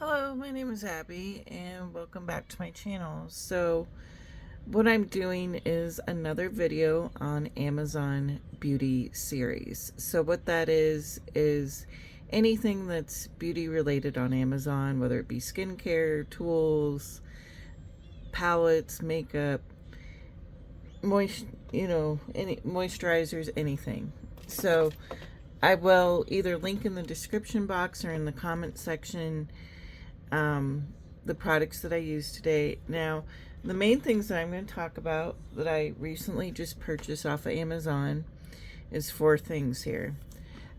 Hello, my name is Abby and welcome back to my channel. So what I'm doing is another video on Amazon beauty series. So what that is anything that's beauty related on Amazon, whether it be skincare, tools, palettes, makeup, any moisturizers, anything. So I will either link in the description box or in the comment section the products that I use today. Now, the main things that I'm going to talk about that I recently just purchased off of Amazon is 4 things here.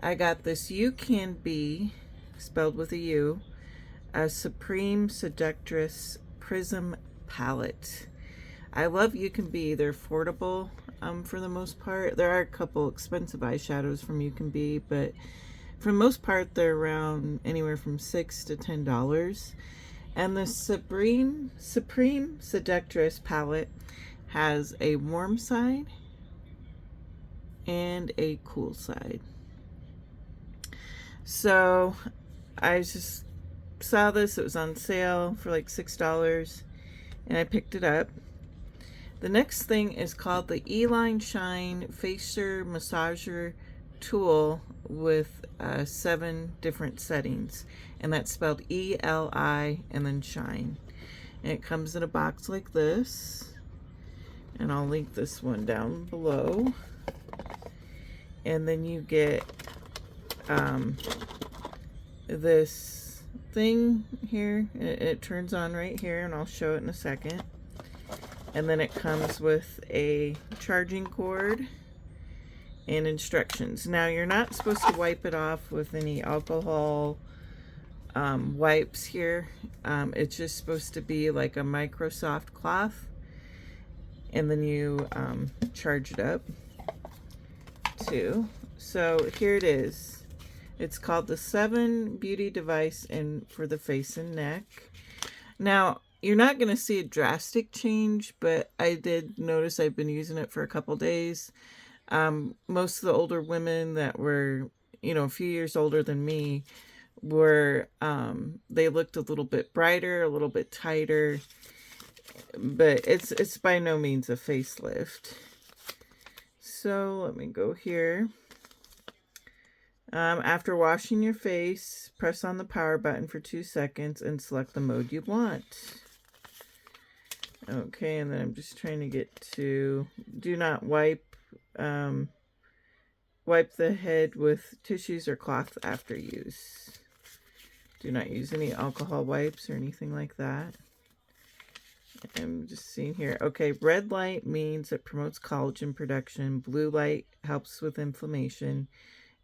I got this ucanbe, spelled with a U, a Supreme Seductress Prism Palette. I love ucanbe. They're affordable for the most part. There are a couple expensive eyeshadows from ucanbe, but for the most part, they're around anywhere from $6 to $10. And the Supreme Seductress palette has a warm side and a cool side. So I just saw this. It was on sale for like $6 and I picked it up. The next thing is called the EliShine Facer Massager Tool with 7 different settings, and that's spelled E-L-I and then shine, and it comes in a box like this, and I'll link this one down below. And then you get this thing here. It turns on right here, and I'll show it in a second. And then it comes with a charging cord and instructions. Now, you're not supposed to wipe it off with any alcohol wipes here. It's just supposed to be like a Microsoft cloth, and then you charge it up too. So here it is. It's called the 7 Beauty Device and for the face and neck. Now, you're not going to see a drastic change, but I did notice I've been using it for a couple days. Most of the older women that were, a few years older than me were, they looked a little bit brighter, a little bit tighter, but it's by no means a facelift. So let me go here. After washing your face, press on the power button for 2 seconds and select the mode you want. Okay, and then I'm just trying to get to do not wipe the head with tissues or cloth after use. Do not use any alcohol wipes or anything like that. I'm just seeing here. Okay, red light means it promotes collagen production. Blue light helps with inflammation.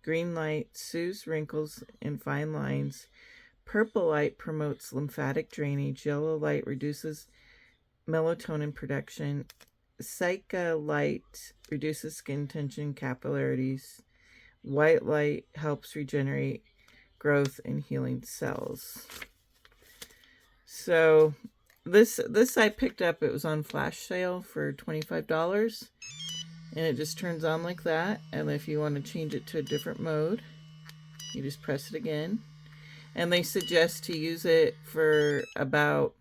Green light soothes wrinkles and fine lines. Purple light promotes lymphatic drainage. Yellow light reduces melatonin production. Cica light reduces skin tension, capillarities. White light helps regenerate growth and healing cells. So this I picked up. It was on flash sale for $25, and it just turns on like that. And if you want to change it to a different mode, you just press it again. And they suggest to use it for about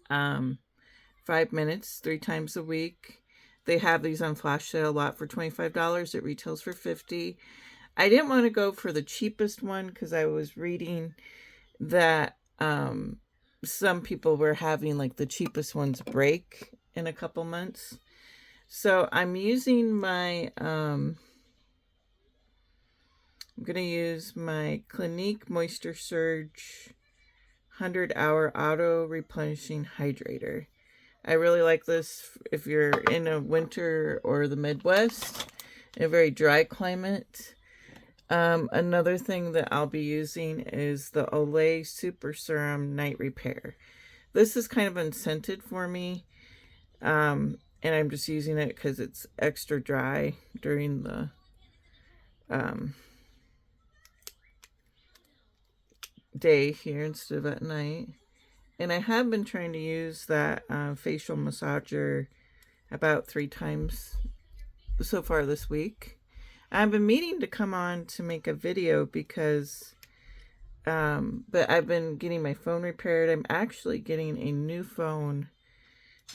5 minutes, 3 times a week. They have these on flash sale a lot for $25. It retails for $50. I didn't want to go for the cheapest one because I was reading that some people were having like the cheapest ones break in a couple months. So I'm using my, I'm going to use my Clinique Moisture Surge 100-hour auto replenishing hydrator. I really like this if you're in a winter or the Midwest, a very dry climate. Another thing that I'll be using is the Olay Super Serum Night Repair. This is kind of unscented for me, and I'm just using it because it's extra dry during the day here instead of at night. And I have been trying to use that facial massager about 3 times so far this week. I've been meaning to come on to make a video because But I've been getting my phone repaired. I'm actually getting a new phone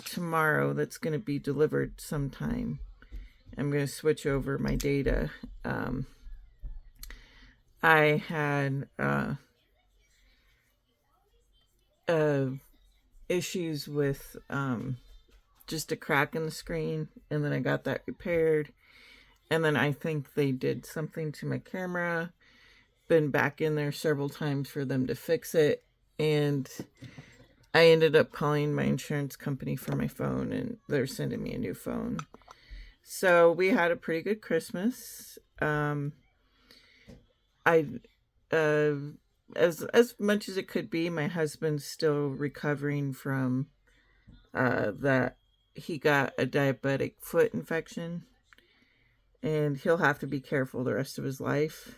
tomorrow that's going to be delivered sometime. I'm going to switch over my data. I had issues with just a crack in the screen, and then I got that repaired. And then I think they did something to my camera. Been back in there several times for them to fix it, and I ended up calling my insurance company for my phone, and they're sending me a new phone. So we had a pretty good Christmas. I as much as it could be, my husband's still recovering from that. He got a diabetic foot infection, and he'll have to be careful the rest of his life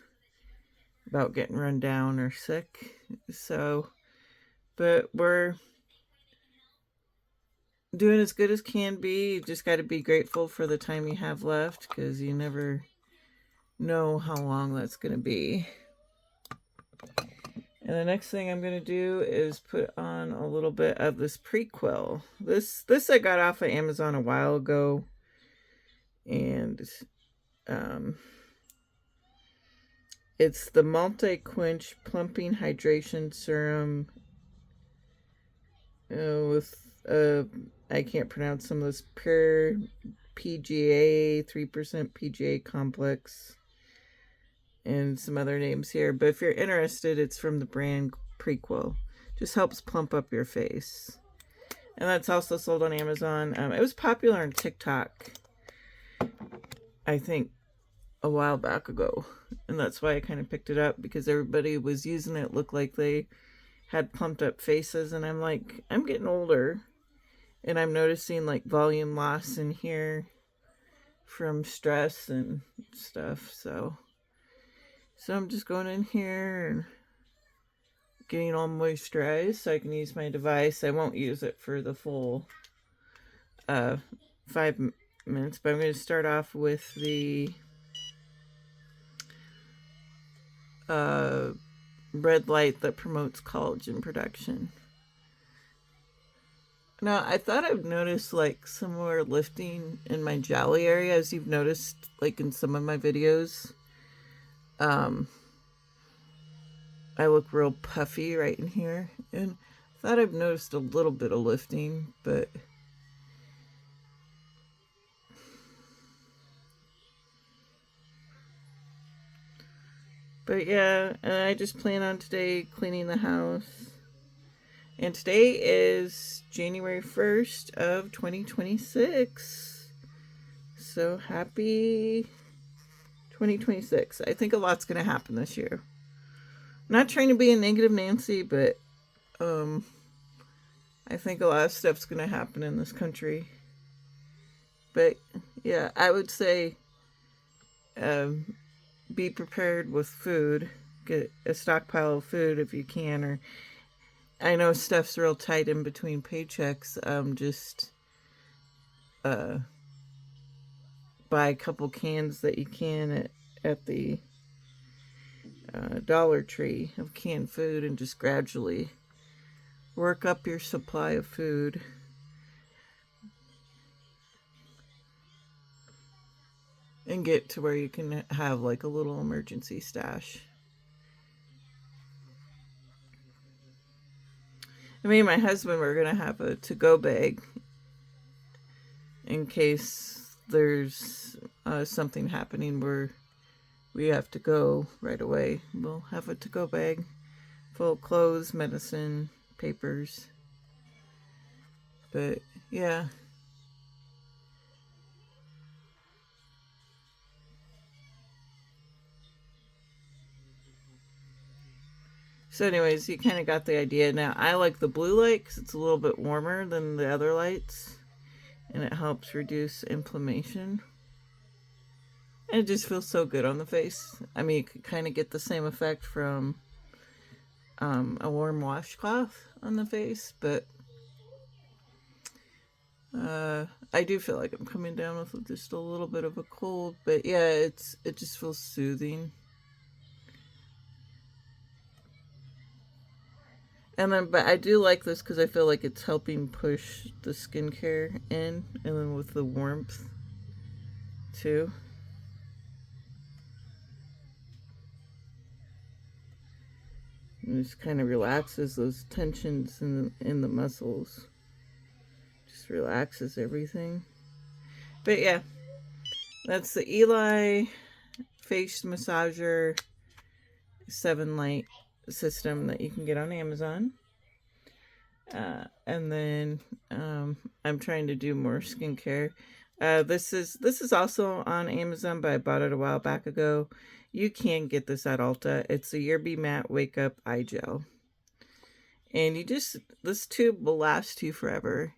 about getting run down or sick. So, but we're doing as good as can be. You just got to be grateful for the time you have left, because you never know how long that's going to be. And the next thing I'm going to do is put on a little bit of this prequel. This I got off of Amazon a while ago, and it's the Multi-Quench Plumping Hydration Serum with I can't pronounce some of this, pure PGA, 3% PGA complex, and some other names here. But if you're interested, it's from the brand Prequel. Just helps plump up your face. And that's also sold on Amazon. It was popular on TikTok, I think, a while back ago. And that's why I kind of picked it up, because everybody was using it. Looked like they had plumped up faces. And I'm like, I'm getting older, and I'm noticing like volume loss in here from stress and stuff. So I'm just going in here and getting all moisturized so I can use my device. I won't use it for the full 5 minutes, but I'm going to start off with the red light that promotes collagen production. Now, I thought I've noticed like some more lifting in my jowly area, as you've noticed like in some of my videos. I look real puffy right in here, and I thought I've noticed a little bit of lifting, but yeah, and I just plan on today cleaning the house. And today is January 1st of 2026. So happy 2026. I think a lot's going to happen this year. I'm not trying to be a negative Nancy, but I think a lot of stuff's going to happen in this country. But yeah, I would say be prepared with food. Get a stockpile of food if you can. Or I know stuff's real tight in between paychecks. Just buy a couple cans that you can at the Dollar Tree of canned food, and just gradually work up your supply of food. And get to where you can have like a little emergency stash. Me and my husband were going to have a to-go bag in case there's something happening where we have to go right away. We'll have a to-go bag full of clothes, medicine, papers. But yeah. So anyways, you kind of got the idea. Now, I like the blue light because it's a little bit warmer than the other lights, and it helps reduce inflammation. And it just feels so good on the face. I mean, you could kind of get the same effect from a warm washcloth on the face, but I do feel like I'm coming down with just a little bit of a cold. But yeah, it just feels soothing. And then, but I do like this because I feel like it's helping push the skincare in, and then with the warmth too. It just kind of relaxes those tensions in the muscles. Just relaxes everything. But yeah, that's the Eli face massager 7 light system that you can get on Amazon. And then I'm trying to do more skincare. This is also on Amazon, but I bought it a while back ago. You can get this at Ulta. It's the Yerby Matte Wake Up Eye Gel. And this tube will last you forever.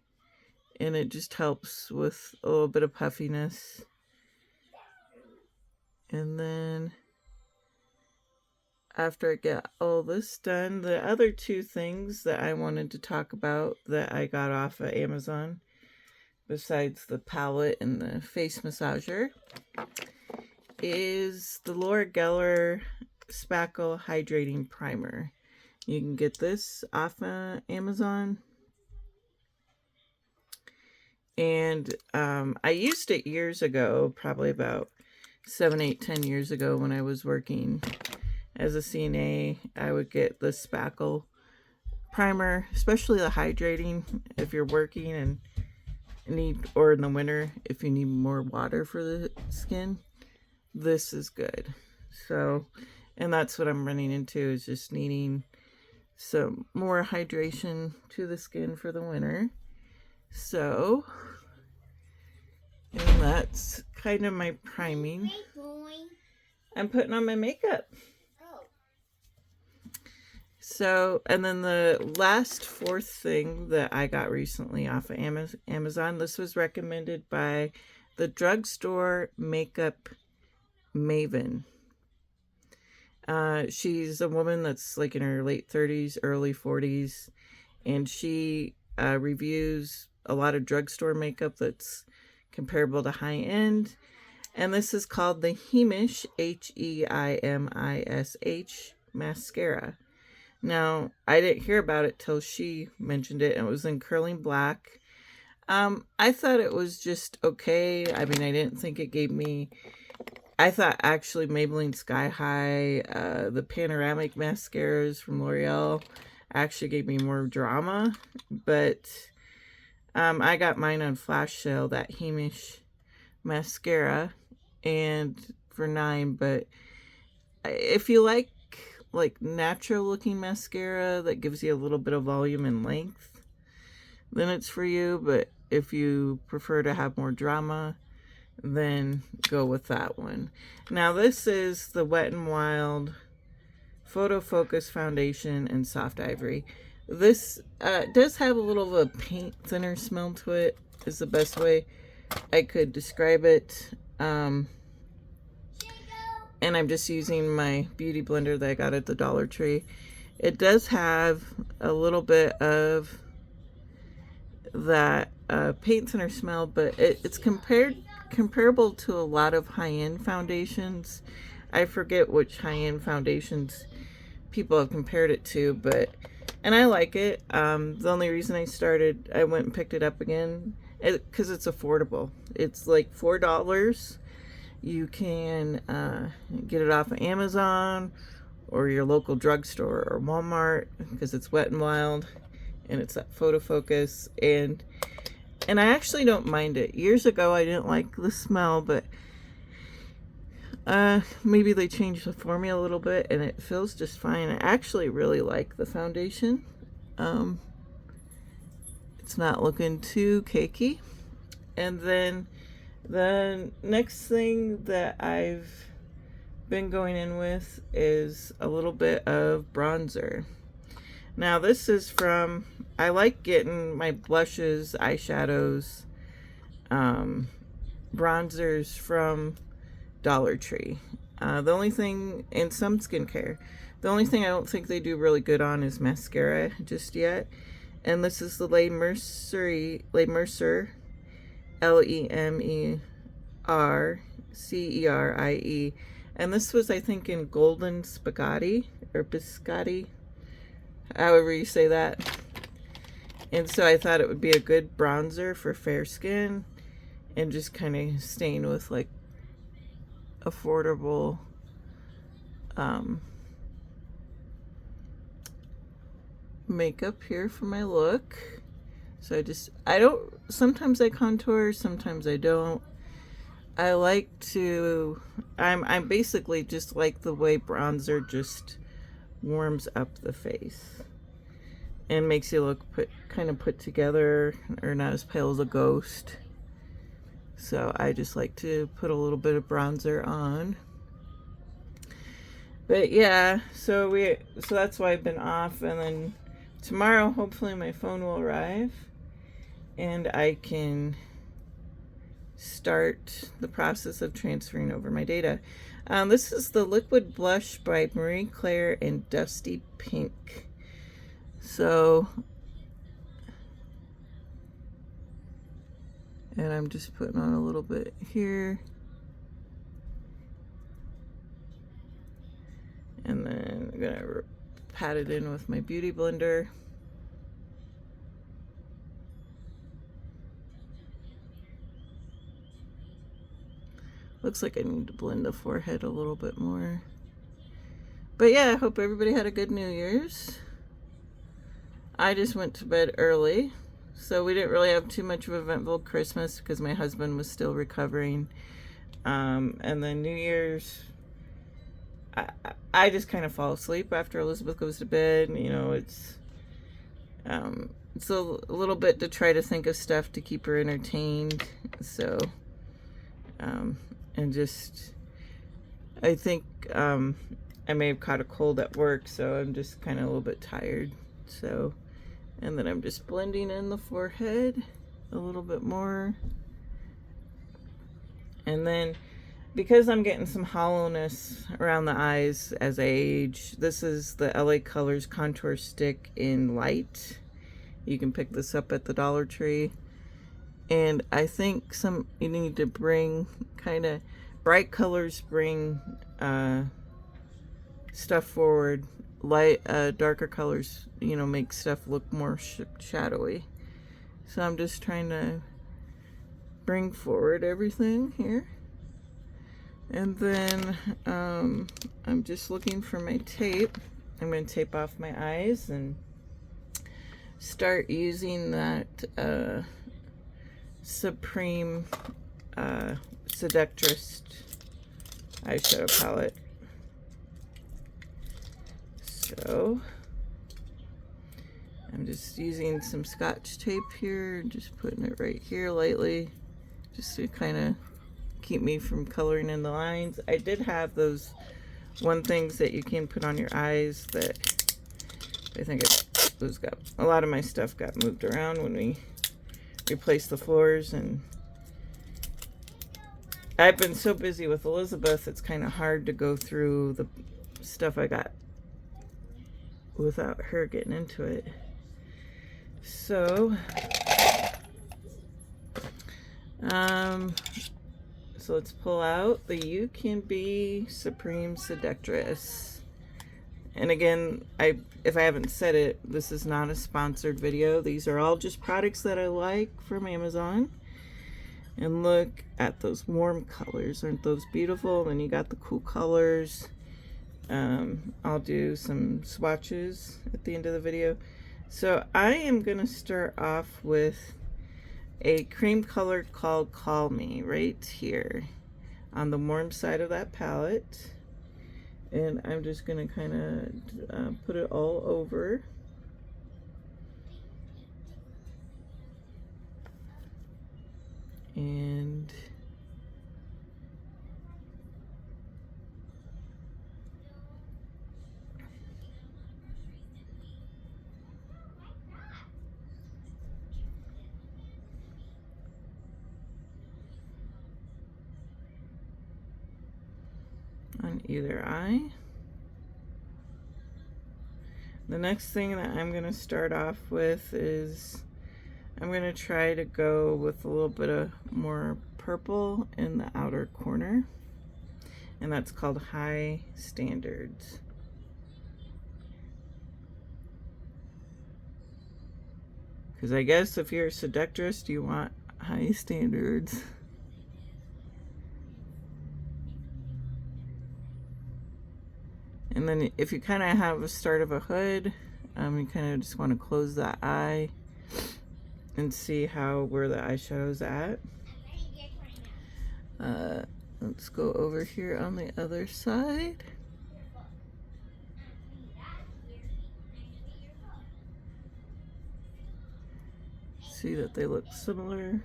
And it just helps with a little bit of puffiness. And then after I get all this done, the other 2 things that I wanted to talk about that I got off of Amazon, besides the palette and the face massager, is the Laura Geller Spackle Hydrating Primer. You can get this off of Amazon. And I used it years ago, probably about 7, 8, 10 years ago when I was working as a CNA. I would get the Spackle primer, especially the hydrating if you're working and or in the winter if you need more water for the skin. This is good. So, and that's what I'm running into, is just needing some more hydration to the skin for the winter. So, and that's kind of my priming. I'm putting on my makeup. So, and then the last 4th thing that I got recently off of Amazon, this was recommended by the Drugstore Makeup Maven. She's a woman that's like in her late 30s, early 40s, and she reviews a lot of drugstore makeup that's comparable to high end. And this is called the Heimish, Heimish mascara. Now, I didn't hear about it till she mentioned it, and it was in curling black. I thought it was just okay. I mean, I didn't think it gave me... I thought actually Maybelline Sky High, the panoramic mascaras from L'Oreal actually gave me more drama. But I got mine on flash sale, that Heimish mascara, and for $9. But if you like natural looking mascara that gives you a little bit of volume and length, then it's for you. But if you prefer to have more drama, then go with that one. Now this is the Wet n Wild Photo Focus Foundation in Soft Ivory. This does have a little of a paint thinner smell to it, is the best way I could describe it. And I'm just using my beauty blender that I got at the Dollar Tree. It does have a little bit of that paint thinner smell, but it's comparable to a lot of high-end foundations. I forget which high-end foundations people have compared it to, and I like it. The only reason I went and picked it up again, because it's affordable. It's like $4. You can get it off of Amazon or your local drugstore or Walmart, because it's Wet n Wild and it's that photo focus, and I actually don't mind it. Years ago I didn't like the smell, but maybe they changed the formula a little bit and it feels just fine. I actually really like the foundation. It's not looking too cakey. And then the next thing that I've been going in with is a little bit of bronzer. Now this is from, I like getting my blushes, eyeshadows, bronzers from Dollar Tree. The only thing, and some skincare, the only thing I don't think they do really good on is mascara just yet. And this is the Le Mercier, Lemercerie. And this was, I think, in Golden Spaghetti or Biscotti. however you say that. And so I thought it would be a good bronzer for fair skin, and just kind of staying with like affordable makeup here for my look. So sometimes I contour, sometimes I don't. I like to, I'm basically just like the way bronzer just warms up the face and makes you look kind of put together, or not as pale as a ghost. So I just like to put a little bit of bronzer on. But yeah, so that's why I've been off, and then tomorrow hopefully my phone will arrive and I can start the process of transferring over my data. This is the Liquid Blush by Marie Claire in Dusty Pink. So, and I'm just putting on a little bit here. And then I'm gonna pat it in with my Beauty Blender. Looks like I need to blend the forehead a little bit more. But yeah, I hope everybody had a good New Year's. I just went to bed early, so we didn't really have too much of an eventful Christmas because my husband was still recovering. And then New Year's, I just kind of fall asleep after Elizabeth goes to bed. You know, it's a little bit to try to think of stuff to keep her entertained. So, and just, I think I may have caught a cold at work, so I'm just kind of a little bit tired. So, and then I'm just blending in the forehead a little bit more. And then, because I'm getting some hollowness around the eyes as I age, this is the LA Colors Contour Stick in Light. You can pick this up at the Dollar Tree. And I think you need to bring kind of bright colors, bring stuff forward. Darker colors, you know, make stuff look more shadowy. So I'm just trying to bring forward everything here. And then I'm just looking for my tape. I'm going to tape off my eyes and start using that Supreme Seductress eyeshadow palette. So I'm just using some Scotch tape here and just putting it right here lightly, just to kind of keep me from coloring in the lines. I did have those things that you can put on your eyes that I think those got, a lot of my stuff got moved around when we replaced the floors, and I've been so busy with Elizabeth, it's kind of hard to go through the stuff I got without her getting into it. So so let's pull out the ucanbe Supreme Seductress. And again, if I haven't said it, this is not a sponsored video. These are all just products that I like from Amazon. And look at those warm colors. Aren't those beautiful? Then you got the cool colors. I'll do some swatches at the end of the video. So I am going to start off with a cream color called Call Me right here on the warm side of that palette. And I'm just going to kind of put it all over. And on either eye. The next thing that I'm going to start off with is I'm going to try to go with a little bit of more purple in the outer corner, and that's called High Standards. Because I guess if you're a seductress, you want high standards. And then if you kind of have a start of a hood, you kind of just want to close that eye and see where the eyeshadow's at. Let's go over here on the other side. See that they look similar.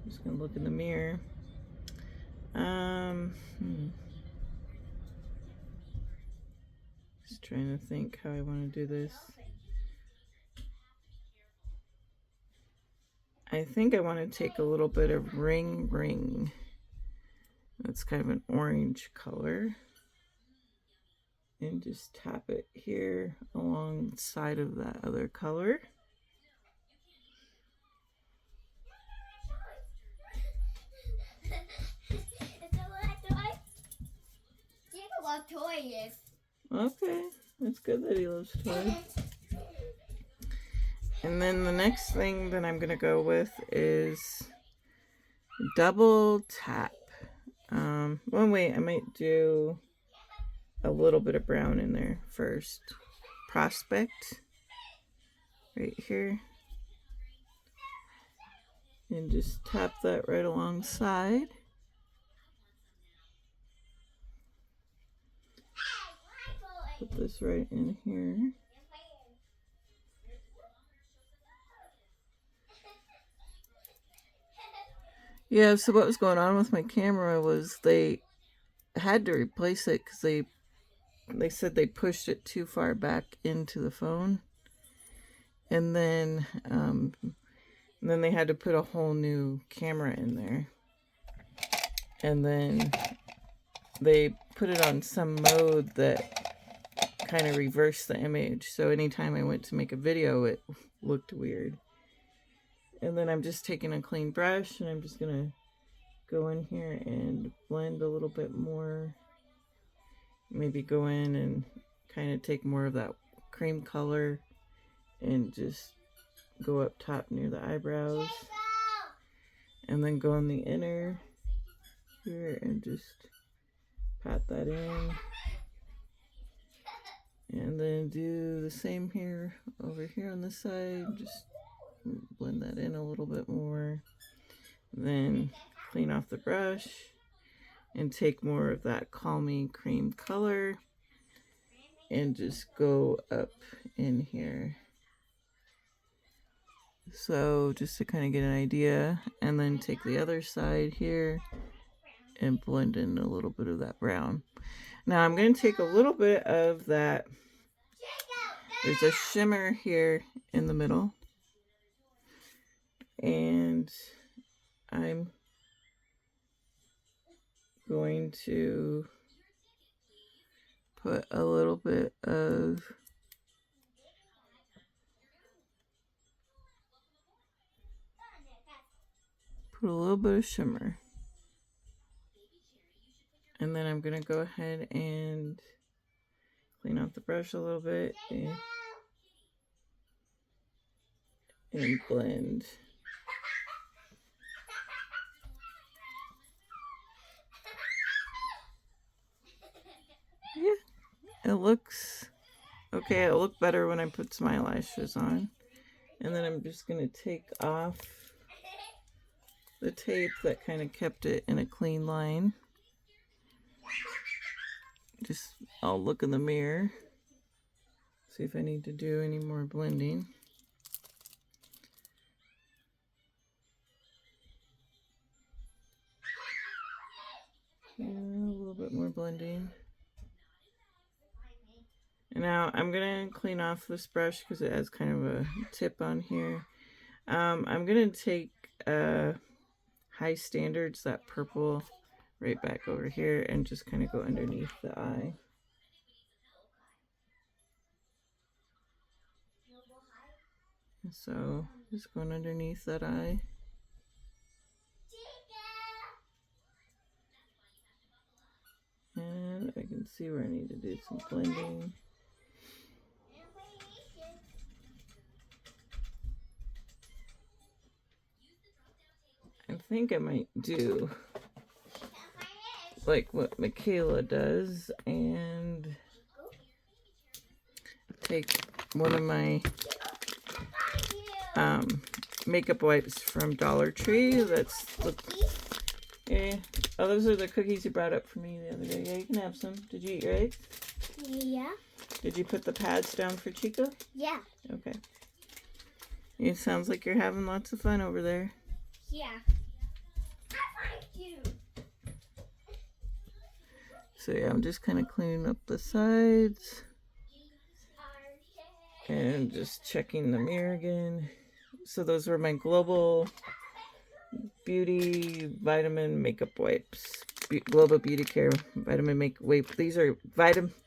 I'm just gonna look in the mirror. Just trying to think how I want to do this. I think I want to take a little bit of ring. That's kind of an orange color. And just tap it here alongside of that other color. Okay, that's good that he loves toys. And then the next thing that I'm going to go with is double tap. Well, wait, I might do a little bit of brown in there first. Prospect right here. And just tap that right alongside. Put this right in here. Yeah, so what was going on with my camera was they had to replace it because they said they pushed it too far back into the phone. And then they had to put a whole new camera in there. And then they put it on some mode that kind of reversed the image. So anytime I went to make a video, it looked weird. And then I'm just taking a clean brush and I'm just going to go in here and blend a little bit more. Maybe go in and kind of take more of that cream color and just go up top near the eyebrows. And then go on the inner here and just pat that in. And then do the same here over here on this side. Just blend that in a little bit more. Then clean off the brush and take more of that calming cream color and just go up in here. So just to kind of get an idea, and then take the other side here and blend in a little bit of that brown. Now I'm going to take a little bit of that. There's a shimmer here in the middle. And I'm going to put a little bit of shimmer. And then I'm going to go ahead and clean off the brush a little bit and blend. Yeah, it looks okay. It'll look better when I put some eyelashes on. And then I'm just going to take off the tape that kind of kept it in a clean line. I'll look in the mirror, see if I need to do any more blending. Yeah, a little bit more blending. And now I'm going to clean off this brush because it has kind of a tip on here. I'm going to take High Standards, that purple, right back over here and just kind of go underneath the eye. So just going underneath that eye. And I can see where I need to do some blending. think I might do like what Michaela does and take one of my makeup wipes from Dollar Tree. That's yeah. Oh, those are the cookies you brought up for me the other day. Yeah, you can have some. Did you eat your eggs? Yeah. Did you put the pads down for Chico? Yeah. Okay. It sounds like you're having lots of fun over there. Yeah. I like you. So yeah, I'm just kind of cleaning up the sides and just checking the mirror again. So those were my Global Beauty Vitamin Makeup Wipes. Global Beauty Care Vitamin Makeup Wipe. These are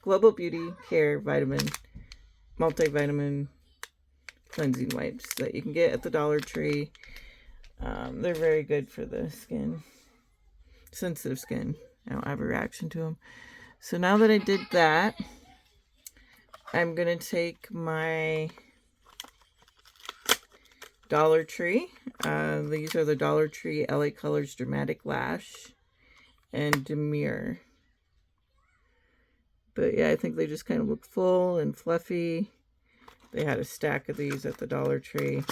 Global Beauty Care Vitamin Multivitamin Cleansing Wipes that you can get at the Dollar Tree. They're very good for the skin. Sensitive skin. I don't have a reaction to them. So now that I did that, I'm going to take my Dollar Tree. These are the Dollar Tree LA Colors Dramatic Lash and Demure. But yeah, I think they just kind of look full and fluffy. They had a stack of these at the Dollar Tree.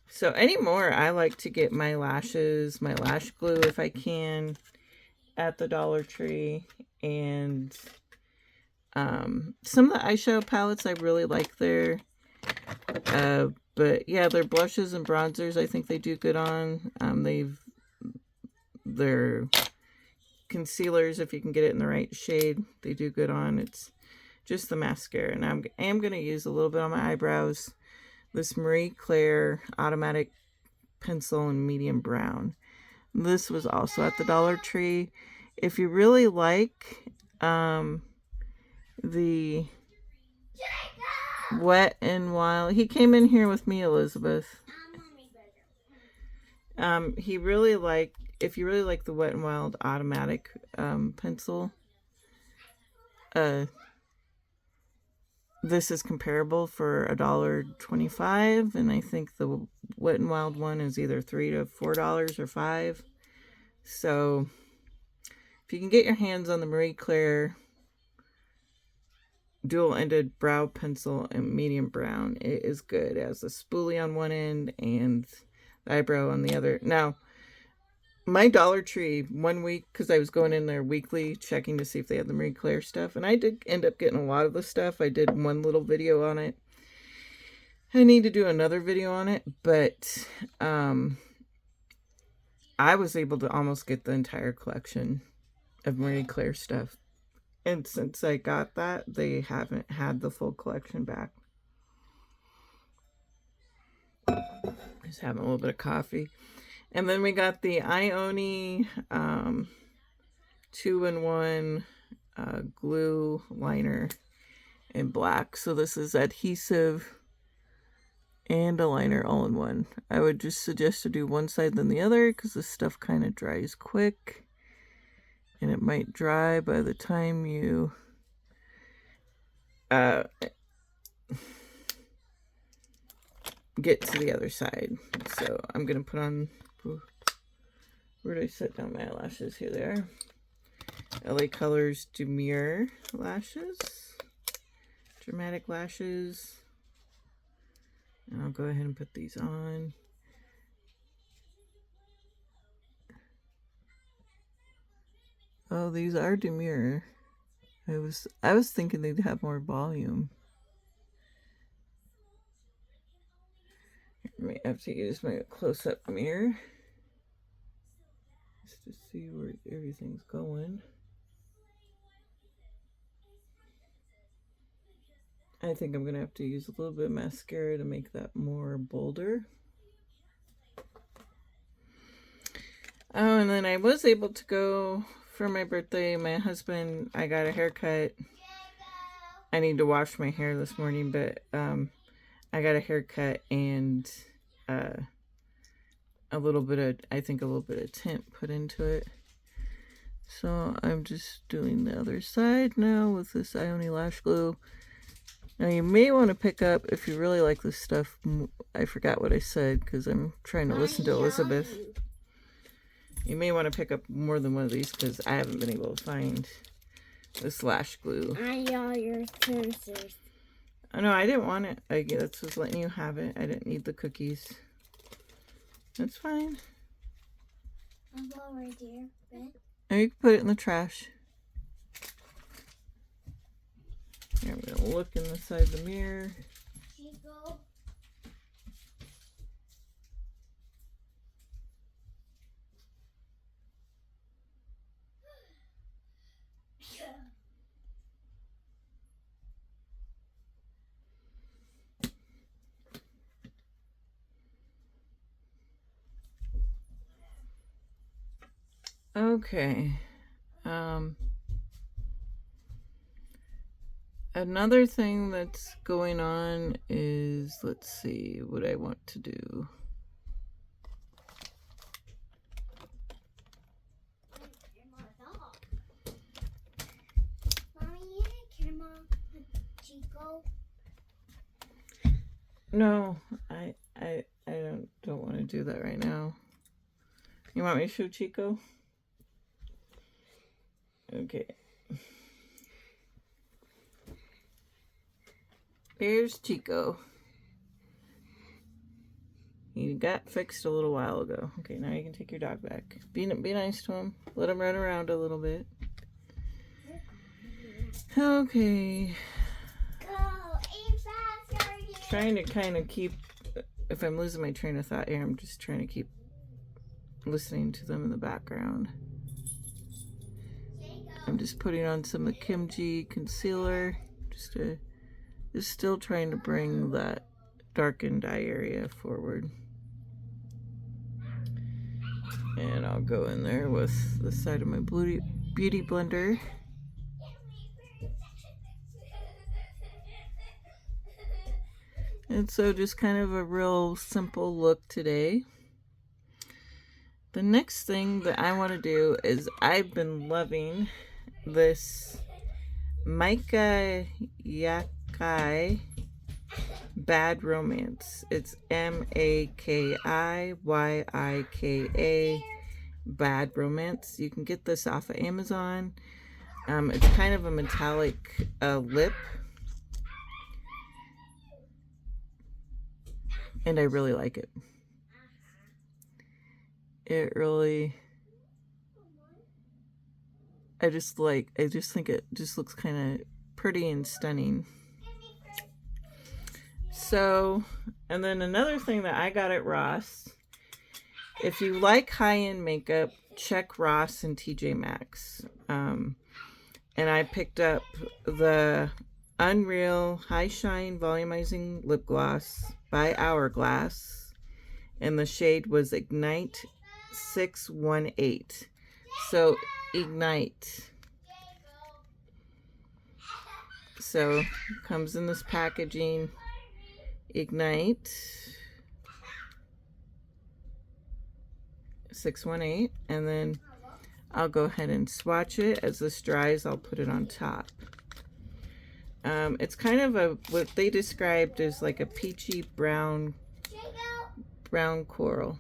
So anymore, I like to get my lashes, my lash glue if I can, at the Dollar Tree. And some of the eyeshadow palettes I really like there. But yeah, their blushes and bronzers I think they do good on. Their concealers, if you can get it in the right shade, they do good on. It's just the mascara. And I am going to use a little bit on my eyebrows. This Marie Claire automatic pencil in medium brown. This was also at the Dollar Tree. If you really like the Wet and Wild, he came in here with me, Elizabeth. He really liked, if you really like the Wet and Wild automatic pencil, this is comparable for $1.25, and I think the Wet n Wild one is either $3 to $4 or $5. So if you can get your hands on the Marie Claire dual-ended brow pencil in medium brown, it is good. It has a spoolie on one end and the eyebrow on the other. Now, my Dollar Tree, one week, because I was going in there weekly checking to see if they had the Marie Claire stuff, and I did end up getting a lot of the stuff. I did one little video on it. I need to do another video on it, but I was able to almost get the entire collection of Marie Claire stuff. And since I got that, they haven't had the full collection back. Just having a little bit of coffee. And then we got the Ioni 2-in-1 glue liner in black. So this is adhesive and a liner all in one. I would just suggest to do one side then the other because this stuff kind of dries quick. And it might dry by the time you get to the other side. So I'm going to put on... Where did I set down my eyelashes? Here they are. LA Colors Demure lashes. Dramatic lashes. And I'll go ahead and put these on. Oh, these are Demure. I was thinking they'd have more volume. I may have to use my close-up mirror just to see where everything's going. I think I'm gonna have to use a little bit of mascara to make that more bolder. Oh, and then I was able to go for my birthday. My husband, I got a haircut. I need to wash my hair this morning, but I got a haircut and a little bit of tint put into it. So I'm just doing the other side now with this Ioni lash glue. Now you may want to pick up, if you really like this stuff, I forgot what I said because I'm trying to listen to Elizabeth. You may want to pick up more than one of these because I haven't been able to find the slash glue. I got your sensors. Oh no, I didn't want it. I guess was letting you have it. I didn't need the cookies. That's fine. I'm right here. Or you can put it in the trash. Here, I'm gonna look in the side of the mirror. Chico. Okay. Another thing that's going on is, let's see what I want to do. Mommy, you need a camera with Chico. No, I don't want to do that right now. You want me to show Chico? Okay. Here's Chico. He got fixed a little while ago. Okay, now you can take your dog back. Be nice to him. Let him run around a little bit. Okay. Go, aim faster. Trying to kind of keep, if I'm losing my train of thought here, I'm just trying to keep listening to them in the background. I'm just putting on some of the Kimchi concealer, just still trying to bring that darkened eye area forward. And I'll go in there with the side of my beauty blender. And so just kind of a real simple look today. The next thing that I want to do is I've been loving this Mika Yakai Bad Romance. It's MAKIYIKA Bad Romance. You can get this off of Amazon. It's kind of a metallic lip. And I really like it. It really, I just think it just looks kind of pretty and stunning. So, and then another thing that I got at Ross, if you like high-end makeup, check Ross and TJ Maxx. And I picked up the Unreal High Shine Volumizing Lip Gloss by Hourglass, and the shade was Ignite 618. So Ignite. So comes in this packaging. Ignite 618, and then I'll go ahead and swatch it. As this dries, I'll put it on top. It's kind of what they described as like a peachy brown coral.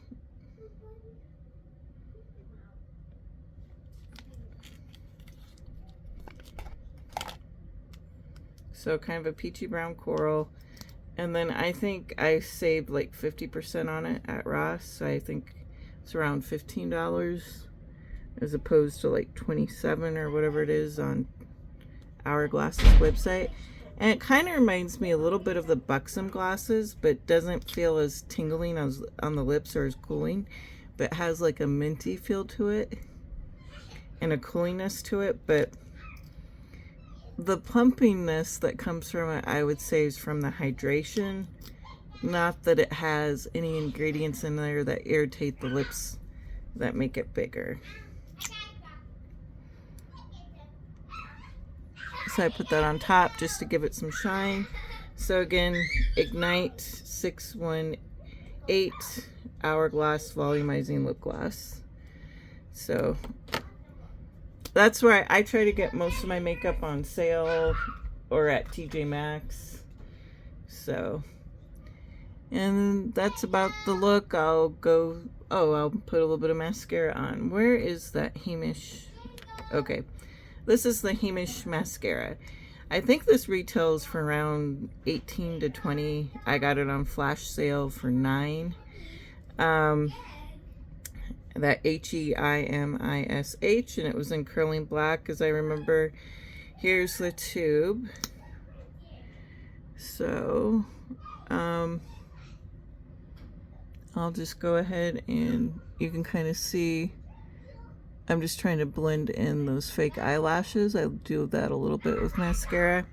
So kind of a peachy brown coral. And then I think I saved like 50% on it at Ross. So I think it's around $15 as opposed to like $27 or whatever it is on Hourglass's website. And it kind of reminds me a little bit of the Buxom glosses, but doesn't feel as tingling as on the lips or as cooling, but has like a minty feel to it and a cooliness to it. But the plumpiness that comes from it, I would say, is from the hydration, not that it has any ingredients in there that irritate the lips that make it bigger. So I put that on top just to give it some shine. So again, Ignite 618 Hourglass Volumizing Lip Gloss. So that's where I try to get most of my makeup on sale or at TJ Maxx. So, And that's about the look. I'll put a little bit of mascara on. Where is that Heimish? Okay, this is the Heimish mascara. I think this retails for around 18 to 20. I got it on flash sale for $9. That Heimish, and it was in curling black, as I remember. Here's the tube. So, I'll just go ahead and you can kind of see, I'm just trying to blend in those fake eyelashes. I'll do that a little bit with mascara.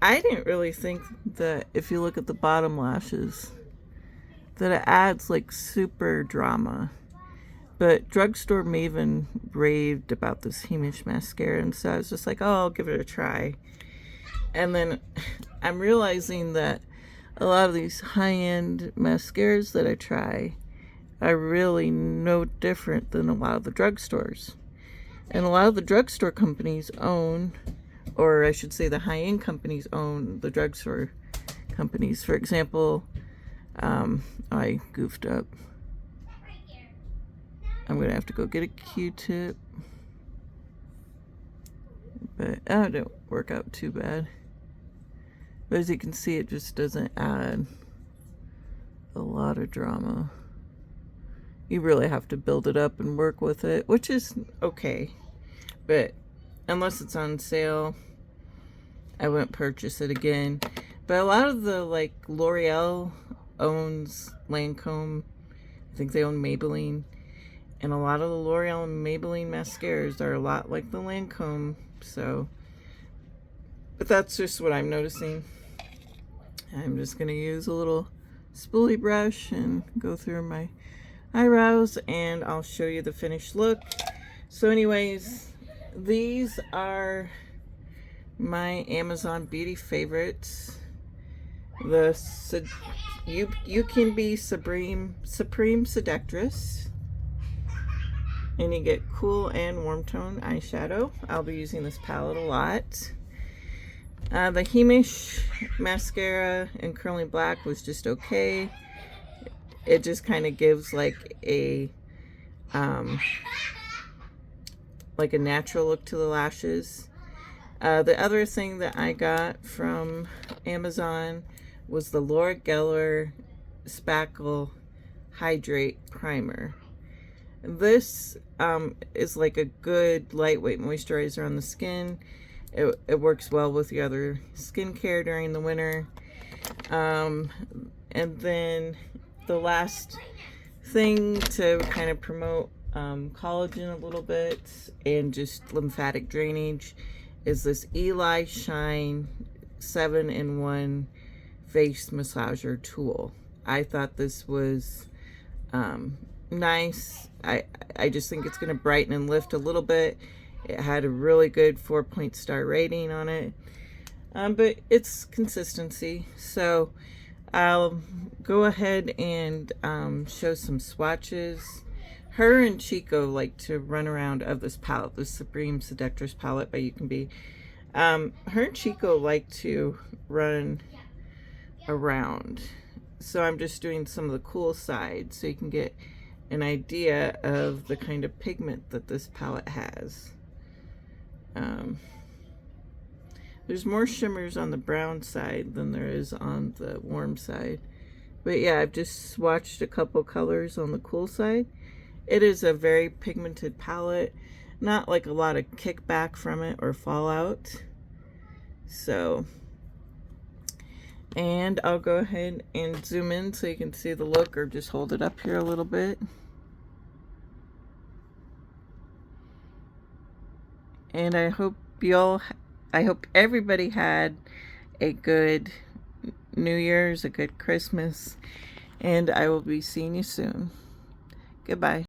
I didn't really think that if you look at the bottom lashes, that it adds like super drama. But Drugstore Maven raved about this Heimish mascara, and so I was just like, oh, I'll give it a try. And then I'm realizing that a lot of these high-end mascaras that I try are really no different than a lot of the drugstores. And a lot of the drugstore companies own, or I should say the high-end companies own the drugstore companies. For example, I goofed up. I'm gonna have to go get a Q-tip, but that didn't work out too bad. But as you can see, it just doesn't add a lot of drama. You really have to build it up and work with it, which is okay. But unless it's on sale, I wouldn't purchase it again. But a lot of the, like, L'Oreal owns Lancome. I think they own Maybelline. And a lot of the L'Oreal and Maybelline mascaras are a lot like the Lancome, so. But that's just what I'm noticing. I'm just going to use a little spoolie brush and go through my eyebrows, and I'll show you the finished look. So anyways, these are my Amazon beauty favorites. The ucanbe Supreme Seductress. And you get cool and warm tone eyeshadow. I'll be using this palette a lot. The Heimish mascara in curling black was just okay. It just kind of gives like a natural look to the lashes. The other thing that I got from Amazon was the Laura Geller Spackle Hydrate Primer. This is like a good lightweight moisturizer on the skin. It works well with the other skincare during the winter. And then the last thing to kind of promote collagen a little bit and just lymphatic drainage is this EliShine 7-in-1 face massager tool. I thought this was nice. I just think it's going to brighten and lift a little bit. It had a really good 4-point-star rating on it, but it's consistency. So I'll go ahead and show some swatches. Her and Chico like to run around of this palette, the Supreme Seductress palette by ucanbe. Her and Chico like to run around. So I'm just doing some of the cool side so you can get an idea of the kind of pigment that this palette has. There's more shimmers on the brown side than there is on the warm side. But yeah, I've just swatched a couple colors on the cool side. It is a very pigmented palette, not like a lot of kickback from it or fallout. So, and I'll go ahead and zoom in so you can see the look, or just hold it up here a little bit. And I hope everybody had a good New Year's, a good Christmas, and I will be seeing you soon. Goodbye.